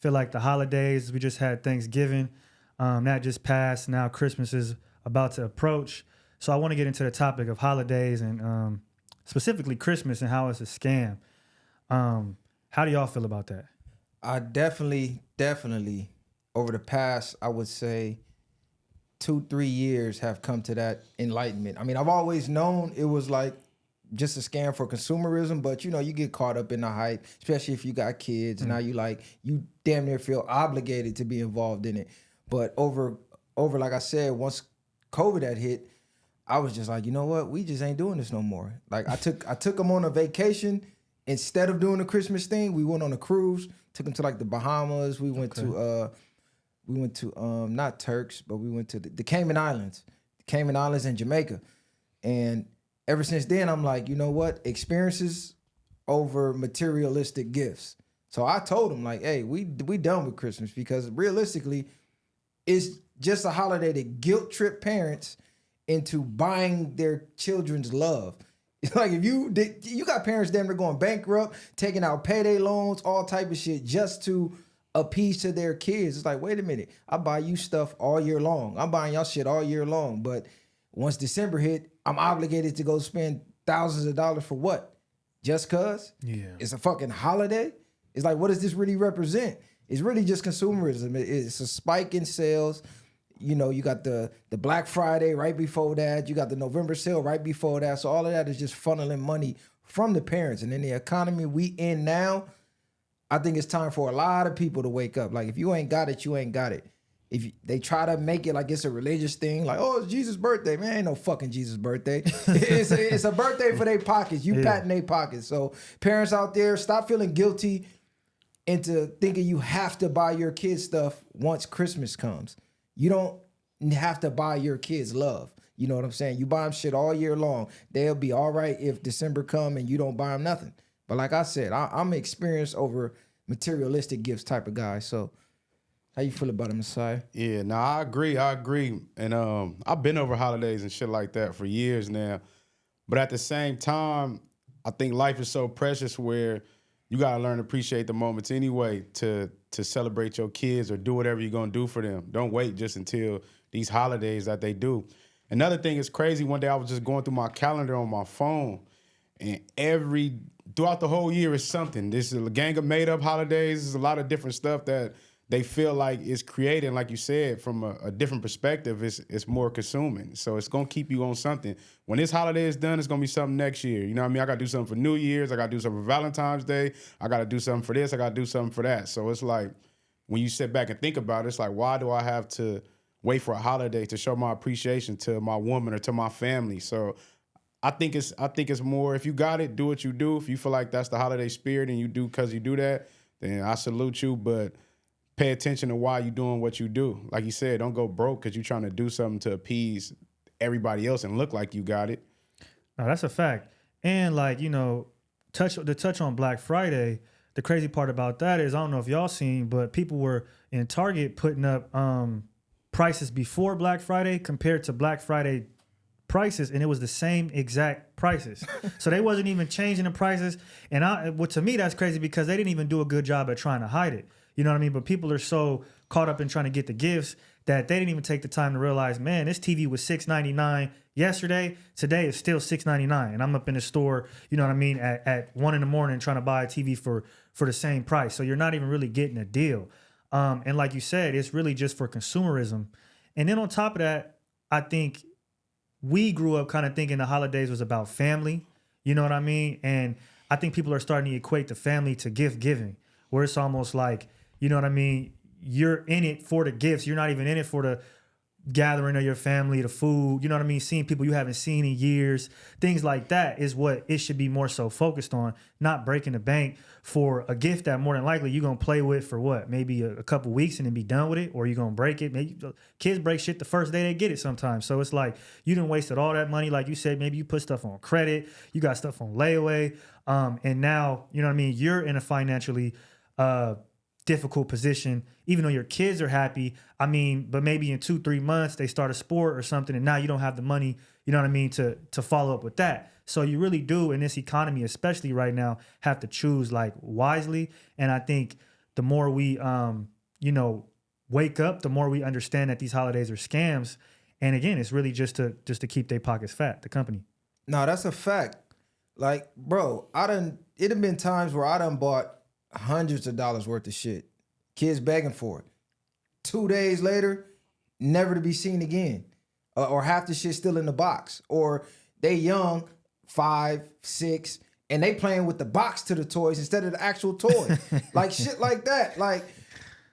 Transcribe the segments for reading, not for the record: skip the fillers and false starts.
Feel like the holidays, we just had Thanksgiving, that just passed. Now Christmas is about to approach. So I want to get into the topic of holidays and specifically Christmas and how it's a scam. How do y'all feel about that? I definitely, over the past, I would say 2-3 years have come to that enlightenment. I mean, I've always known it was like just a scam for consumerism, but you know, you get caught up in the hype, especially if you got kids. Now you damn near feel obligated to be involved in it. But over, like I said, once COVID had hit, I was just like, you know what? We just ain't doing this no more. Like I took them on a vacation. Instead of doing the Christmas thing, we went on a cruise, took them to like the Bahamas. We went to not Turks, but we went to the Cayman Islands, and Jamaica. And ever since then, I'm like, you know what? Experiences over materialistic gifts. So I told them like, hey, we done with Christmas because realistically, it's just a holiday to guilt trip parents into buying their children's love. It's like if you got parents damn near going bankrupt, taking out payday loans, all type of shit just to appease to their kids. It's like, wait a minute, I buy you stuff all year long. I'm buying y'all shit all year long. But once December hit, I'm obligated to go spend thousands of dollars for what? Just cause? Yeah. It's a fucking holiday? It's like, what does this really represent? It's really just consumerism. It's a spike in sales. You know, you got the Black Friday right before that. You got the November sale right before that. So all of that is just funneling money from the parents. And in the economy we in now, I think it's time for a lot of people to wake up. Like, if you ain't got it, you ain't got it. If they try to make it like it's a religious thing, like, oh, it's Jesus' birthday. Man, ain't no fucking Jesus' birthday. It's a birthday for their pockets. You patting their pockets. So parents out there, stop feeling guilty into thinking you have to buy your kids stuff once Christmas comes. You don't have to buy your kids love. You know what I'm saying? You buy them shit all year long. They'll be all right if December come and you don't buy them nothing. But like I said, I'm an experienced over materialistic gifts type of guy. So how you feel about it, Messiah? Yeah, no, I agree. And I've been over holidays and shit like that for years now. But at the same time, I think life is so precious where you got to learn to appreciate the moments anyway to celebrate your kids or do whatever you're going to do for them. Don't wait just until these holidays that they do. Another thing is crazy. One day I was just going through my calendar on my phone, and throughout the whole year is something. This is a gang of made-up holidays. There's a lot of different stuff that they feel like is creating, like you said, from a different perspective. It's more consuming. So it's going to keep you on something. When this holiday is done, it's going to be something next year. You know what I mean? I got to do something for New Year's. I got to do something for Valentine's Day. I got to do something for this. I got to do something for that. So it's like, when you sit back and think about it, it's like, why do I have to wait for a holiday to show my appreciation to my woman or to my family? So I think it's more, if you got it, do what you do. If you feel like that's the holiday spirit and you do because you do that, then I salute you. But pay attention to why you're doing what you do. Like you said, don't go broke because you're trying to do something to appease everybody else and look like you got it. No, that's a fact. And like, you know, touch on Black Friday, the crazy part about that is, I don't know if y'all seen, but people were in Target putting up prices before Black Friday compared to Black Friday prices, and it was the same exact prices. So they wasn't even changing the prices. And to me, that's crazy because they didn't even do a good job at trying to hide it. You know what I mean? But people are so caught up in trying to get the gifts that they didn't even take the time to realize, man, this TV was $6.99 yesterday. Today it's still $6.99. And I'm up in the store, you know what I mean, at 1 a.m. trying to buy a TV for the same price. So you're not even really getting a deal. And like you said, it's really just for consumerism. And then on top of that, I think we grew up kind of thinking the holidays was about family. You know what I mean? And I think people are starting to equate the family to gift giving, where it's almost like, you know what I mean? You're in it for the gifts. You're not even in it for the gathering of your family, the food, you know what I mean? Seeing people you haven't seen in years, things like that is what it should be more so focused on, not breaking the bank for a gift that more than likely you're going to play with for what? Maybe a couple weeks and then be done with it, or you're going to break it. Maybe kids break shit the first day they get it sometimes. So it's like you done wasted all that money. Like you said, maybe you put stuff on credit, you got stuff on layaway. And now, you know what I mean? You're in a financially difficult position, even though your kids are happy. I mean, but maybe in 2-3 months they start a sport or something, and now you don't have the money, you know what I mean, to follow up with that. So you really do, in this economy, especially right now, have to choose like wisely. And I think the more we, you know, wake up, the more we understand that these holidays are scams. And again, it's really just to keep their pockets fat, the company. No, that's a fact. Like, bro, it have been times where I done bought hundreds of dollars worth of shit. Kids begging for it. 2 days later, never to be seen again. Or half the shit still in the box. Or they young, 5, 6, and they playing with the box to the toys instead of the actual toy. Like shit like that. Like,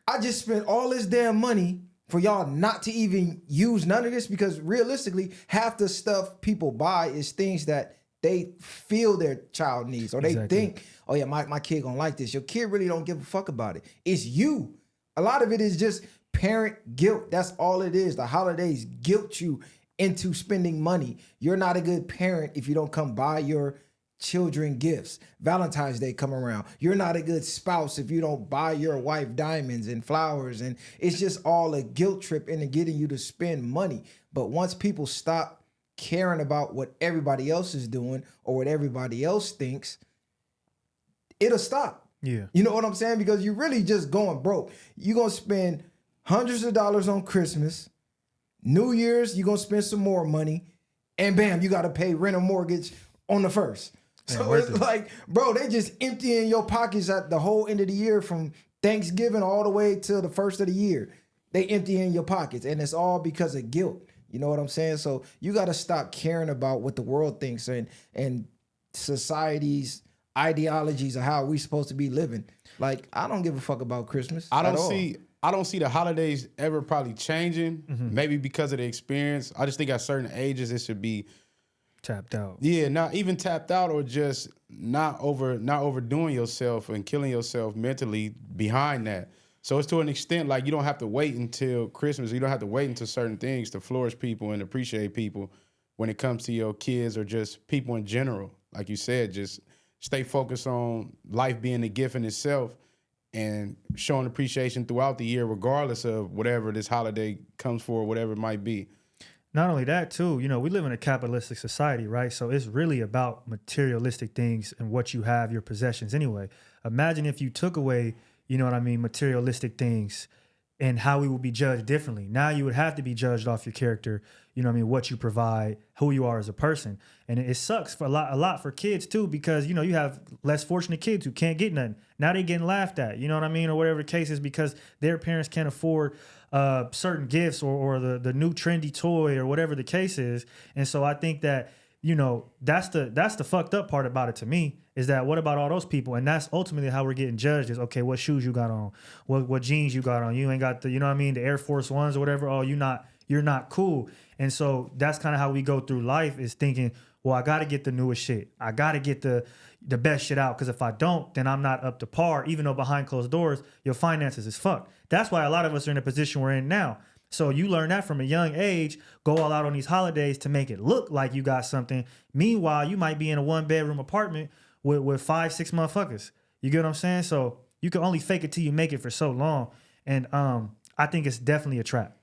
I just spent all this damn money for y'all not to even use none of this, because realistically, half the stuff people buy is things that they feel their child needs, or they think, oh yeah, my kid gonna like this. Your kid really don't give a fuck about it. It's you. A lot of it is just parent guilt. That's all it is. The holidays guilt you into spending money. You're not a good parent if you don't come buy your children gifts. Valentine's Day come around. You're not a good spouse if you don't buy your wife diamonds and flowers. And it's just all a guilt trip into getting you to spend money. But once people stop caring about what everybody else is doing or what everybody else thinks, it'll stop. Yeah. You know what I'm saying? Because you're really just going broke. You're going to spend hundreds of dollars on Christmas. New Year's, you're going to spend some more money. And bam, you got to pay rent or mortgage on the 1st. So it's like, bro, they just emptying your pockets at the whole end of the year, from Thanksgiving all the way till the first of the year. They empty in your pockets, and it's all because of guilt. You know what I'm saying? So you got to stop caring about what the world thinks and society's ideologies of how we supposed to be living. Like, I don't give a fuck about Christmas. I don't see the holidays ever probably changing. Maybe because of the experience. I just think at certain ages it should be tapped out. Yeah, not even tapped out, or just not overdoing yourself and killing yourself mentally behind that. So it's to an extent like you don't have to wait until Christmas. You don't have to wait until certain things to flourish people and appreciate people when it comes to your kids or just people in general. Like you said, just stay focused on life being a gift in itself and showing appreciation throughout the year, regardless of whatever this holiday comes for, whatever it might be. Not only that, too, you know, we live in a capitalistic society, right? So it's really about materialistic things and what you have, your possessions anyway. Imagine if you took away, you know what I mean, materialistic things, and how we would be judged differently. Now you would have to be judged off your character, you know what I mean, what you provide, who you are as a person. And it sucks for a lot for kids too, because, you know, you have less fortunate kids who can't get nothing. Now they're getting laughed at, you know what I mean, or whatever the case is, because their parents can't afford certain gifts or the new trendy toy or whatever the case is. And so I think that, you know, that's the fucked up part about it to me, is that what about all those people? And that's ultimately how we're getting judged, is, okay, what shoes you got on, what jeans you got on, you ain't got the, you know what I mean, the Air Force Ones or whatever. Oh, you're not cool. And so that's kind of how we go through life, is thinking, well, I got to get the newest shit. I got to get the best shit out, because if I don't, then I'm not up to par, even though behind closed doors, your finances is fucked. That's why a lot of us are in the position we're in now. So you learn that from a young age, go all out on these holidays to make it look like you got something. Meanwhile, you might be in a 1-bedroom apartment with 5, 6 motherfuckers. You get what I'm saying? So you can only fake it till you make it for so long. And I think it's definitely a trap.